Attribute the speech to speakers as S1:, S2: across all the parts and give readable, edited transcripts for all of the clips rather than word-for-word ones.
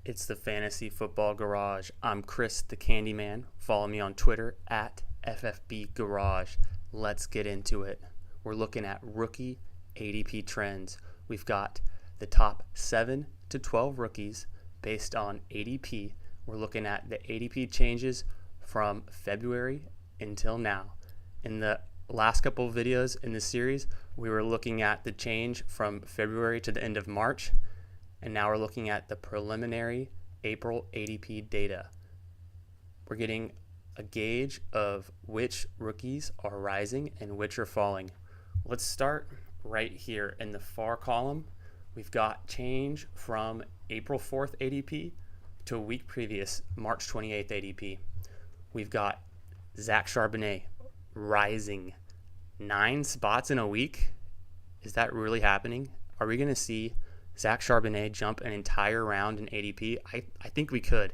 S1: It's the Fantasy Football Garage. I'm Chris the Candyman. Follow me on Twitter at FFB Garage. Let's get into it. We're looking at rookie ADP trends. We've got the top 7 to 12 rookies based on ADP. We're looking at the ADP changes from February until now. In the last couple of videos in this series, we were looking at the change from February to the end of March. And now we're looking at the preliminary April ADP data. We're getting a gauge of which rookies are rising and which are falling. Let's start right here in the far column. We've got change from April 4th ADP to a week previous, March 28th ADP. We've got Zach Charbonnet rising 9 spots in a week. Is that really happening? Are we going to see Zach Charbonnet jump an entire round in ADP? I think we could.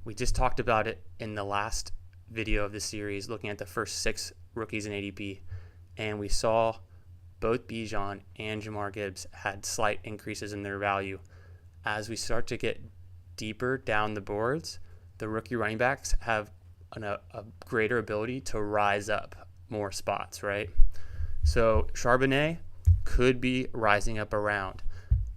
S1: We just talked about it in the last video of this series, looking at the first 6 rookies in ADP, and we saw both Bijan and Jahmyr Gibbs had slight increases in their value. As we start to get deeper down the boards, the rookie running backs have a greater ability to rise up more spots, right? So Charbonnet could be rising up around.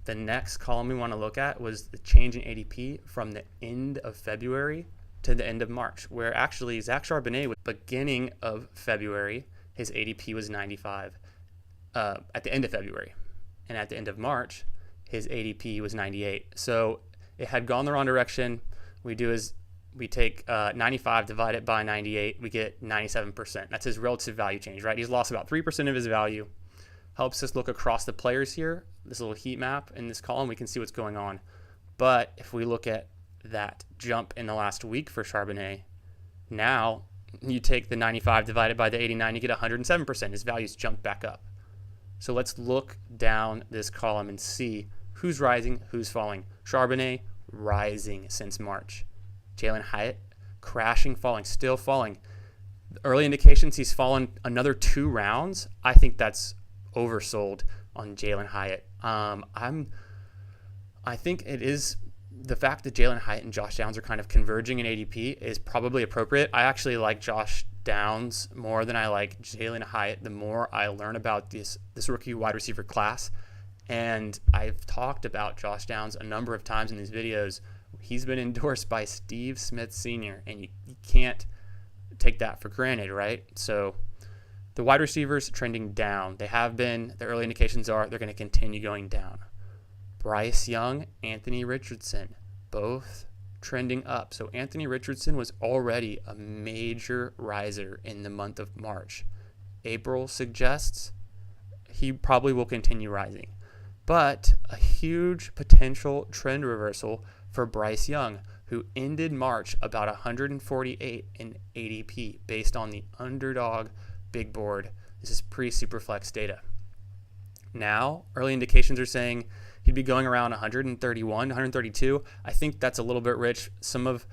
S1: The next column we want to look at was the change in ADP from the end of February to the end of March, where actually Zach Charbonnet, with the beginning of February, his ADP was 95 at the end of February. And at the end of March, his ADP was 98. So it had gone the wrong direction. We take 95 divided by 98, we get 97%. That's his relative value change, right? He's lost about 3% of his value. Helps us look across the players here. This little heat map in this column, we can see what's going on. But if we look at that jump in the last week for Charbonnet, now you take the 95 divided by the 89, you get 107%. His value's jumped back up. So let's look down this column and see who's rising, who's falling. Charbonnet rising since March. Jalen Hyatt crashing, falling, still falling. The early indications he's fallen another 2 rounds. I think that's oversold on Jalen Hyatt. I think it is the fact that Jalen Hyatt and Josh Downs are kind of converging in ADP is probably appropriate. I actually like Josh Downs more than I like Jalen Hyatt the more I learn about this rookie wide receiver class. And I've talked about Josh Downs a number of times in these videos. He's been endorsed by Steve Smith Sr., and you can't take that for granted, right? So the wide receivers trending down. They have been. The early indications are they're going to continue going down. Bryce Young, Anthony Richardson, both trending up. So Anthony Richardson was already a major riser in the month of March. April suggests he probably will continue rising. But a huge potential trend reversal for Bryce Young, who ended March about 148 in ADP based on the underdog big board. This is pre-Superflex data. Now, early indications are saying he'd be going around 131, 132. I think that's a little bit rich. Some of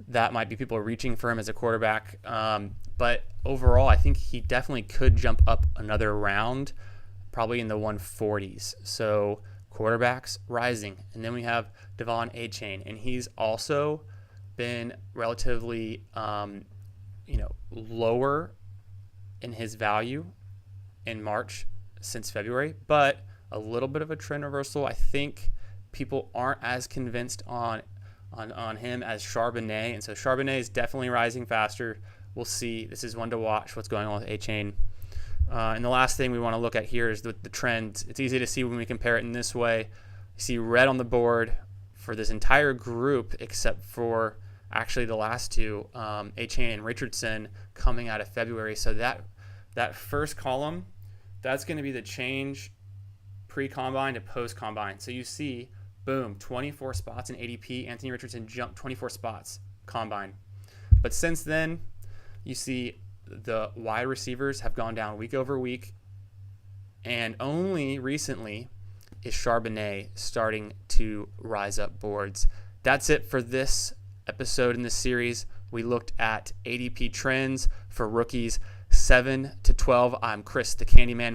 S1: that might be people reaching for him as a quarterback. But overall, I think he definitely could jump up another round, probably in the 140s. So quarterbacks rising. And then we have Devon A-Chain, and he's also been relatively lower in his value in March since February, but a little bit of a trend reversal. I think people aren't as convinced on him as Charbonnet, and so Charbonnet is definitely rising faster. We'll see. This is one to watch, what's going on with A-Chain. And the last thing we want to look at here is the trends. It's easy to see when we compare it in this way. You see red on the board for this entire group except for actually the last 2, A-Chain and Richardson, coming out of February. So that first column, that's going to be the change pre-combine to post-combine. So you see, boom, 24 spots in ADP. Anthony Richardson jumped 24 spots combine. But since then, you see the wide receivers have gone down week over week. And only recently is Charbonnet starting to rise up boards. That's it for this episode in this series. We looked at ADP trends for rookies 7 to 12. I'm Chris the Candyman.